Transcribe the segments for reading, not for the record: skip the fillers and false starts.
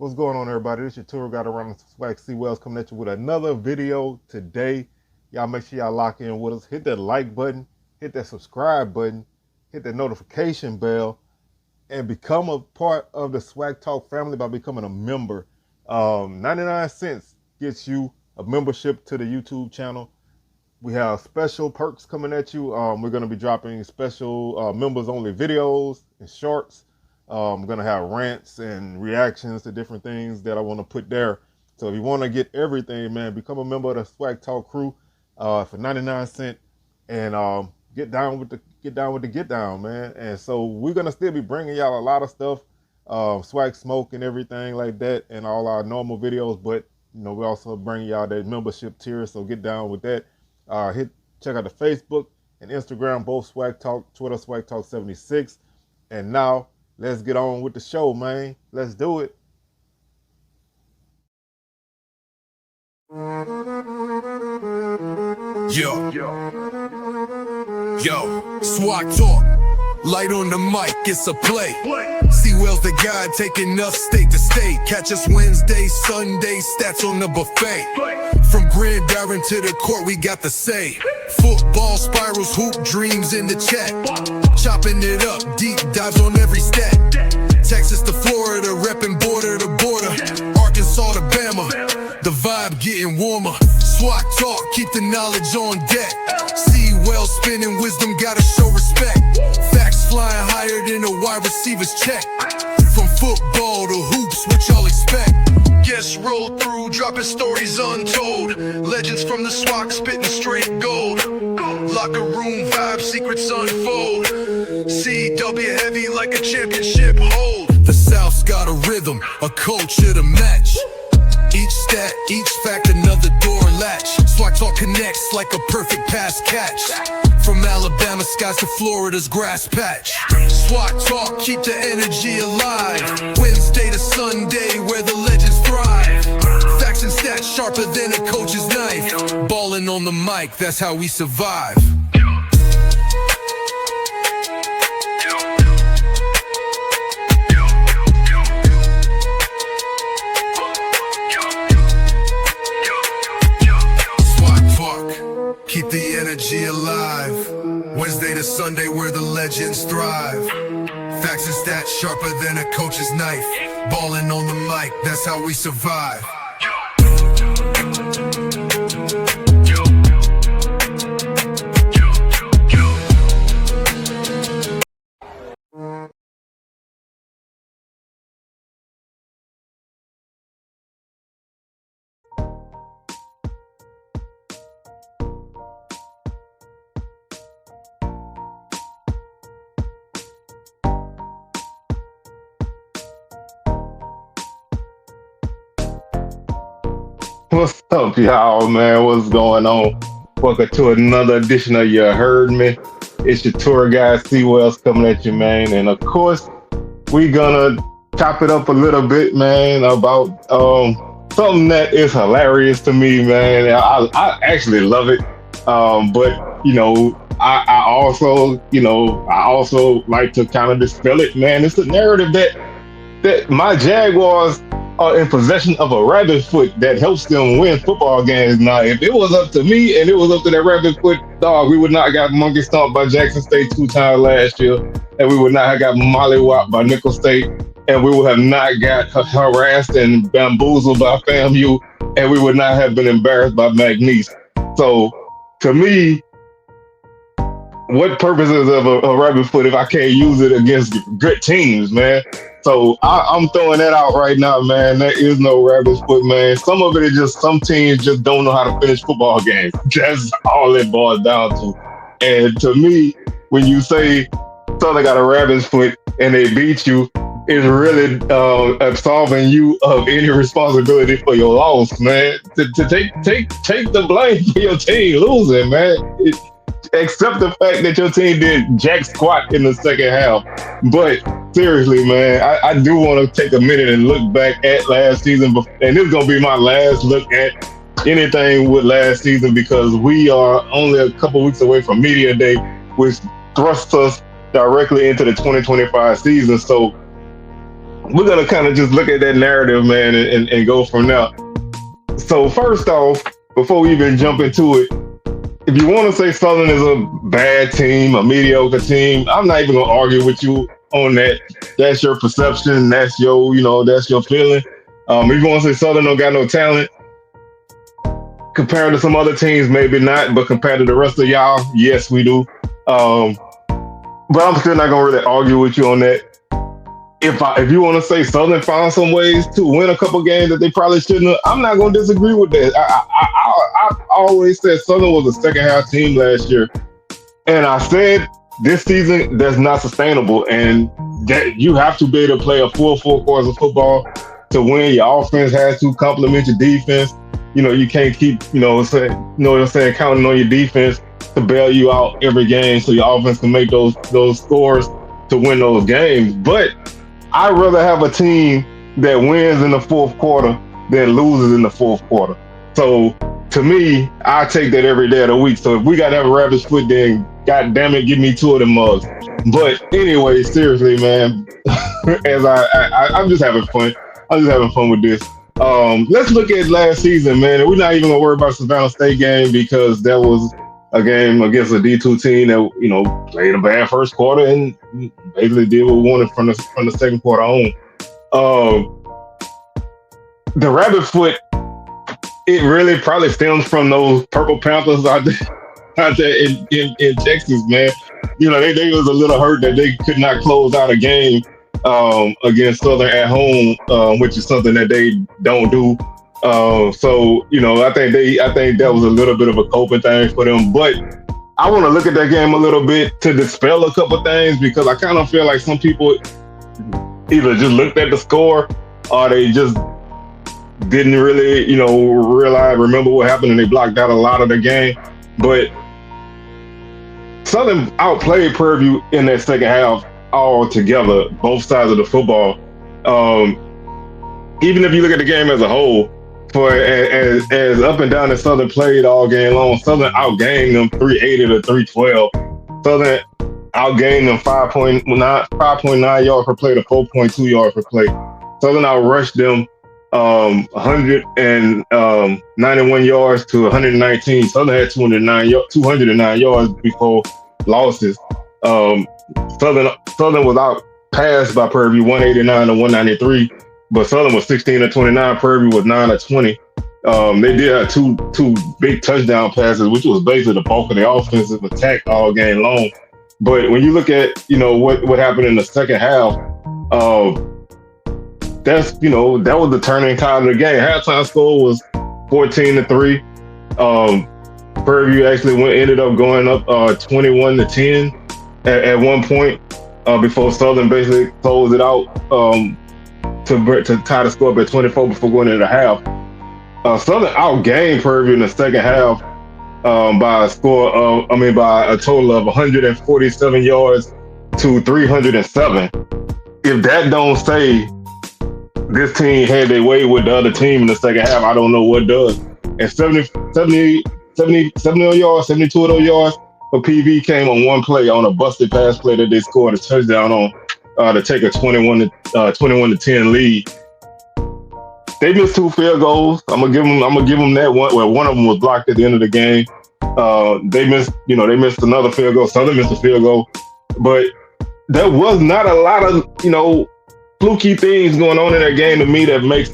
What's going on, everybody? This is your tour guide around the SWAC C Wells coming at you with another video today. Y'all make sure y'all lock in with us. Hit that like button, hit that subscribe button, hit that notification bell, and become a part of the SWAC Talk family by becoming a member. 99 cents gets you a membership to the YouTube channel. We have special perks coming at you. We're going to be dropping special members-only videos and shorts. I'm going to have rants and reactions to different things that I want to put there. So if you want to get everything, man, become a member of the SWAC Talk crew for 99 cents and get down with the get down, man. And so we're going to still be bringing y'all a lot of stuff, SWAC smoke and everything like that, and all our normal videos. But you know, we also bring y'all that membership tier. So get down with that. Check out the Facebook and Instagram, both SWAC Talk, Twitter SWAC Talk 76. And now let's get on with the show, man. Let's do it. Yo, SWAC Talk. Light on the mic, it's a play. C Wells the guy taking us state to state. Catch us Wednesday, Sunday, stats on the buffet. From Grand Darren to the court, we got the say. Football spirals, hoop dreams in the chat. Chopping it up, deep dives on every stat. Texas to Florida, repping border to border. Arkansas to Bama, the vibe getting warmer. SWAC Talk, keep the knowledge on deck. C Wells spinning wisdom, gotta show respect. Facts flying higher than a wide receiver's check. From football to hoops, what y'all expect? Guests roll through, dropping stories untold. Legends from the SWAC, spitting straight gold. Locker room vibe, secrets unfold. CW heavy like a championship hold. The South's got a rhythm, a culture to match. Each stat, each fact, another door latch. SWAC Talk connects like a perfect pass catch. From Alabama skies to Florida's grass patch. SWAC Talk, keep the energy alive. Wednesday to Sunday, where the legends thrive. Facts and stats sharper than a coach's knife. Balling on the mic, that's how we survive. Keep the energy alive. Wednesday to Sunday where the legends thrive. Facts and stats sharper than a coach's knife. Balling on the mic, that's how we survive. What's up, y'all, man? What's going on? Welcome to another edition of You Heard Me. It's your tour guide, C Wells, coming at you, man. And of course, we gonna chop it up a little bit, man, about something that is hilarious to me, man. I actually love it. But you know, I also like to kind of dispel it, man. It's a narrative that my Jaguars are in possession of a rabbit foot that helps them win football games. Now, if it was up to me and it was up to that rabbit foot, dog, we would not have got monkey stomped by Jackson State 2 times last year, and we would not have got mollywopped by Nickel State, and we would have not got harassed and bamboozled by FAMU, and we would not have been embarrassed by McNeese. So, to me, what purpose is of a rabbit foot if I can't use it against good teams, man? So I'm throwing that out right now, man. There is no rabbit foot, man. Some of it is just some teams just don't know how to finish football games. That's all it boils down to. And to me, when you say Southern got a rabbit's foot and they beat you, it's really absolving you of any responsibility for your loss, man. To take the blame for your team losing, man. Except the fact that your team did jack squat in the second half. But seriously, man, I do want to take a minute and look back at last season. And this is going to be my last look at anything with last season because we are only a couple weeks away from Media Day, which thrusts us directly into the 2025 season. So we're gonna kind of just look at that narrative, man, and go from there. So first off, before we even jump into it, if you want to say Southern is a bad team, a mediocre team, I'm not even gonna argue with you on that. That's your perception. That's your, that's your feeling. If you want to say Southern don't got no talent, compared to some other teams, maybe not, but compared to the rest of y'all, yes, we do. Um, but I'm still not gonna really argue with you on that. If you want to say Southern found some ways to win a couple games that they probably shouldn't have, I'm not gonna disagree with that. I always said Southern was a second half team last year, and I said this season that's not sustainable, and that you have to be able to play a full 4 quarters of football to win. Your offense has to complement your defense. You can't keep counting on your defense to bail you out every game, so your offense can make those scores to win those games. But I'd rather have a team that wins in the fourth quarter than loses in the fourth quarter. So to me, I take that every day of the week. So if we got to have a rabbit's foot, then God damn it, give me 2 of them mugs. But anyway, seriously, man, I'm just having fun. I'm just having fun with this. Let's look at last season, man. We're not even gonna worry about Savannah State game because that was a game against a D2 team that played a bad first quarter and basically did what we wanted from the second quarter on. The rabbit foot, it really probably stems from those Purple Panthers out there in Texas, man. They was a little hurt that they could not close out a game against Southern at home, which is something that they don't do. So I think that was a little bit of a coping thing for them. But I want to look at that game a little bit to dispel a couple things, because I kind of feel like some people either just looked at the score or they just didn't really, remember what happened, and they blocked out a lot of the game. But Southern outplayed Prairie in that second half all together, both sides of the football. Even if you look at the game as a whole, for as up and down as Southern played all game long, Southern outgained them 380 to 312. Southern outgained them 5.9 yards per play to 4.2 yards per play. Southern outrushed them 191 yards to 119. Southern had 209 yards before losses. Southern was out passed by Prairie View 189 to 193, but Southern was 16 to 29. Prairie View was 9 to 20. They did have two big touchdown passes, which was basically the bulk of the offensive attack all game long. But when you look at what happened in the second half, that was the turning time of the game. Halftime score was 14 to 3. Prairie View actually ended up going up 21 to 10 at one point before Southern basically closed it out to tie the score up at 24 before going into the half. Southern outgained Prairie View in the second half by a total of 147 yards to 307. If that don't say this team had their way with the other team in the second half, I don't know what does. And 70 yards, 72 of those yards for PV came on one play, on a busted pass play that they scored a touchdown on to take a 21 to 10 lead. They missed 2 field goals. I'm gonna give them that one. Well, one of them was blocked at the end of the game. They missed another field goal. Southern missed a field goal, but there was not a lot of fluky things going on in that game to me that makes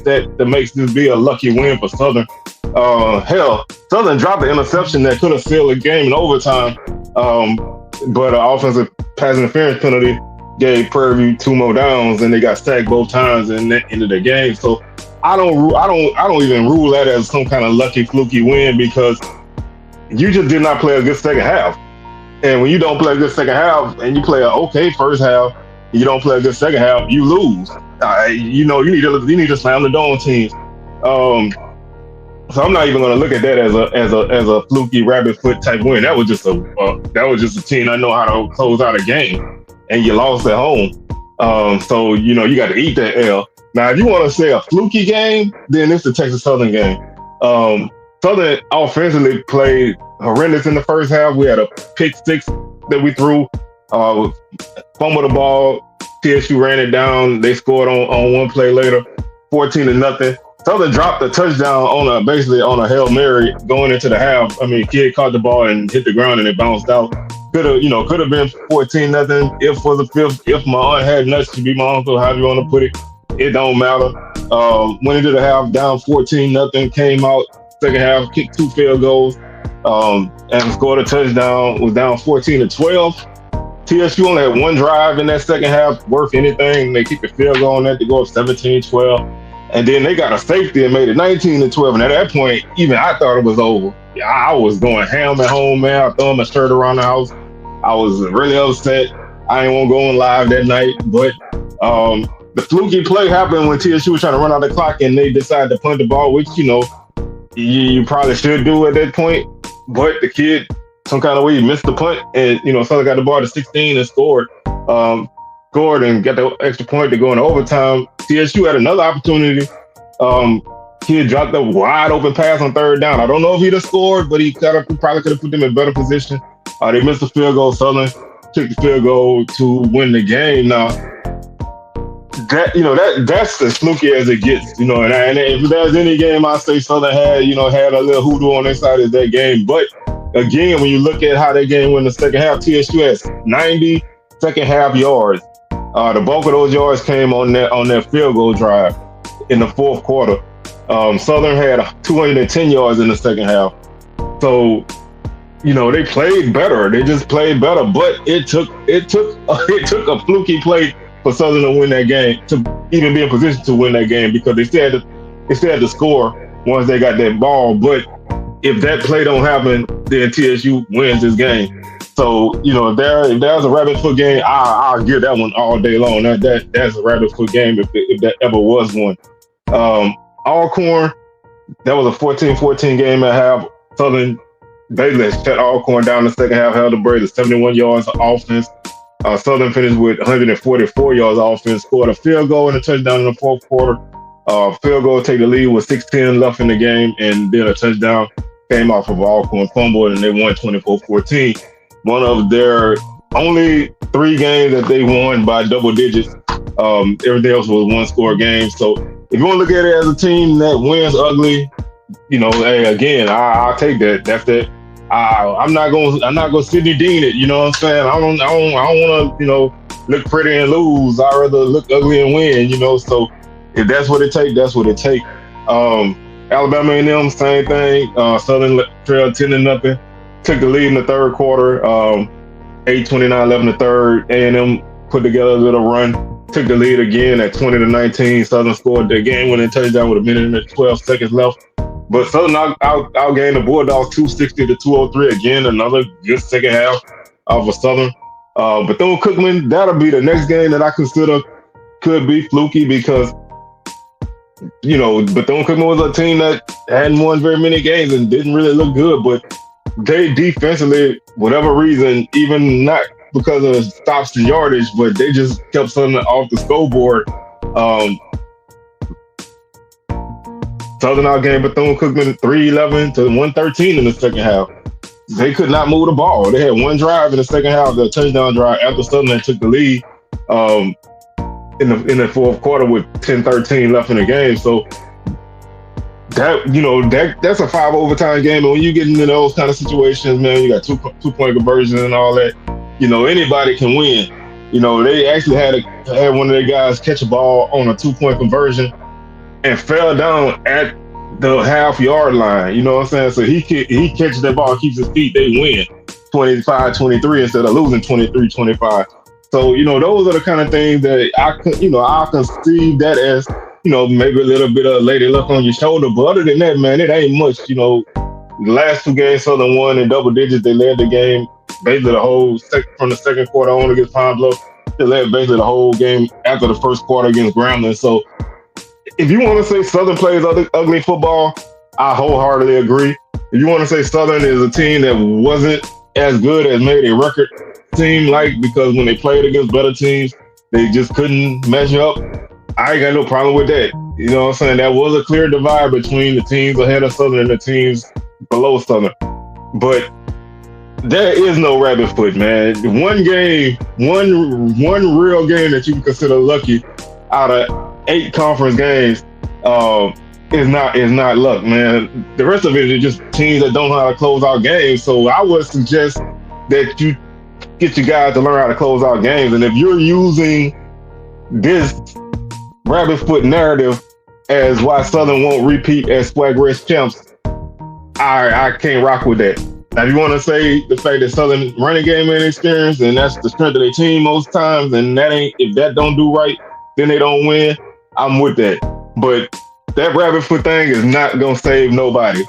this be a lucky win for Southern. Hell, Southern dropped the interception that could have sealed the game in overtime, but an offensive pass interference penalty gave Prairie View 2 more downs, and they got sacked both times in the end of the game. So I don't even rule that as some kind of lucky fluky win, because you just did not play a good second half. And when you don't play a good second half and you play an okay first half, you don't play a good second half, you lose. You need to slam the door on teams. So I'm not even going to look at that as a fluky rabbit foot type win. That was just a team that know how to close out a game, and you lost at home. So you got to eat that L. Now, if you want to say a fluky game, then it's the Texas Southern game. Southern offensively played horrendous in the first half. We had a pick 6 that we threw, fumbled the ball TSU ran it down. They scored on one play later, 14-0. Southern dropped a touchdown basically on a Hail Mary going into the half. I mean, kid caught the ball and hit the ground and it bounced out. Could have been 14-0 if for the fifth. If my aunt had nuts to be my uncle, however you want to put it, it don't matter. Went into the half down 14-0, came out second half, kicked 2 field goals, and scored a touchdown. Was down 14-12. TSU only had one drive in that second half worth anything. They kicked the field goal on that to go up 17-12. And then they got a safety and made it 19-12. And at that point, even I thought it was over. Yeah, I was going ham at home, man. I throwing my shirt around the house. I was really upset. I didn't want to go on live that night. But the fluky play happened when TSU was trying to run out the clock and they decided to punt the ball, which, you probably should do at that point. But the kid, some kind of way, he missed the punt. And, Southern got the ball to 16 and scored. Scored and got the extra point to go into overtime. TSU had another opportunity. Kid dropped a wide open pass on third down. I don't know if he'd have scored, but he probably could have put them in better position. They missed the field goal. Southern took the field goal to win the game. Now, that's as fluky as it gets. And if there's any game I say Southern had a little hoodoo on their side is that game. But again, when you look at how that game went in the second half, TSU has 90 second half yards. The bulk of those yards came on their field goal drive in the fourth quarter. Southern had 210 yards in the second half. So, they played better. They just played better. But it took a fluky play for Southern to win that game, to even be in position to win that game, because they still had to score once they got that ball. But if that play don't happen, then TSU wins this game. So, if there's a rabbit foot game, I'll give that one all day long. That's a rabbit foot game if that ever was one. Alcorn, that was a 14-14 game at half. Southern basically shut Alcorn down in the second half, held the Braves to 71 yards of offense. Southern finished with 144 yards of offense, scored a field goal and a touchdown in the fourth quarter. Field goal take the lead with 6:10 left in the game, and then a touchdown came off of Alcorn fumble, and they won 24-14. One of their only 3 games that they won by double digits. Everything else was one-score games. So if you want to look at it as a team that wins ugly, hey, again, I'll take that. That's it. I'm not gonna Sidney Dean it. You know what I'm saying? I don't want to look pretty and lose. I'd rather look ugly and win. So if that's what it takes, that's what it takes. Alabama A&M, same thing. Southern trailed 10-0. Took the lead in the third quarter, 8:29 left in the third. A&M put together a little run, took the lead again at 20-19. Southern scored the game-winning touchdown with 1 minute and 12 seconds left. But Southern outgained the Bulldogs 260-203. Again, another good second half of a Southern. Bethune-Cookman, that'll be the next game that I consider could be fluky, because Bethune-Cookman was a team that hadn't won very many games and didn't really look good, but they defensively, whatever reason, even not because of stops and yardage, but they just kept something off the scoreboard. Southern outgained Bethune-Cookman 311-113 in the second half. They could not move the ball. They had one drive in the second half, the touchdown drive, after Southern took the lead in the fourth quarter with 10-13 left in the game. So that's a 5 overtime game, and when you get into those kind of situations, man, you got two-point conversions and all that. Anybody can win. They actually had one of their guys catch a ball on a 2-point conversion and fell down at the half-yard line. You know what I'm saying? So he catches that ball, keeps his feet, they win 25-23 instead of losing 23-25. So those are the kind of things that I conceive that as maybe a little bit of lady luck on your shoulder. But other than that, man, it ain't much. The last 2 games, Southern won in double digits. They led the game basically the whole from the second quarter on against Pine Bluff. They led basically the whole game after the first quarter against Grambling. So if you want to say Southern plays ugly football, I wholeheartedly agree. If you want to say Southern is a team that wasn't as good as made a record seem like, because when they played against better teams, they just couldn't measure up, I ain't got no problem with that. You know what I'm saying? That was a clear divide between the teams ahead of Southern and the teams below Southern. But There is no rabbit foot, man. One game, one real game that you can consider lucky out of 8 conference games, um, is not luck, man. The rest of it is just teams that don't know how to close out games. So I would suggest that you get your guys to learn how to close out games. And if you're using this rabbit foot narrative as why Southern won't repeat as SWAC West champs, I can't rock with that. Now, if you want to say the fact that Southern running game ain't experienced and that's the strength of their team most times, and that ain't if that don't do right, then they don't win. I'm with that. But that rabbit foot thing is not gonna save nobody.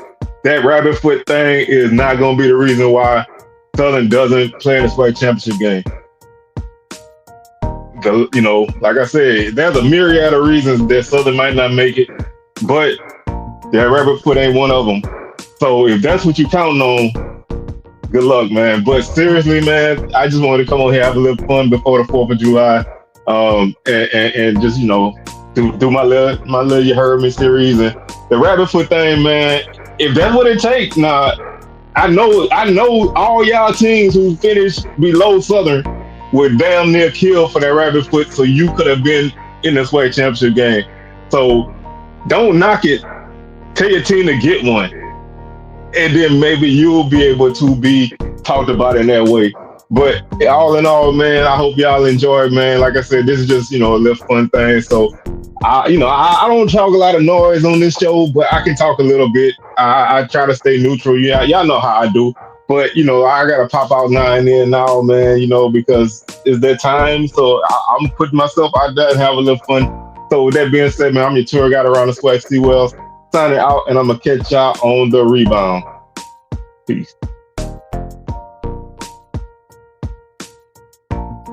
That rabbit foot thing is not gonna be the reason why Southern doesn't play in the SWAC championship game. Like I said, there's a myriad of reasons that Southern might not make it, but that rabbit foot ain't one of them. So if that's what you're counting on, good luck, man. But seriously, man, I just wanted to come on here, have a little fun before the 4th of July, and just do my little You Heard Me series and the rabbit foot thing, man. If that's what it takes, nah, I know all y'all teams who finished below Southern were damn near killed for that rabbit foot, so you could have been in the SWAC championship game. So don't knock it. Tell your team to get one, and then maybe you'll be able to be talked about in that way. But all in all, man, I hope y'all enjoy it, man. Like I said, this is just, a little fun thing. So, I don't talk a lot of noise on this show, but I can talk a little bit. I try to stay neutral. Yeah, y'all know how I do. But, I got to pop out now and then now, man, because it's that time. So I'm putting myself out there and have a little fun. So with that being said, man, I'm your tour guide around the SWAC Wells, signing out, and I'm going to catch y'all on the rebound. Peace.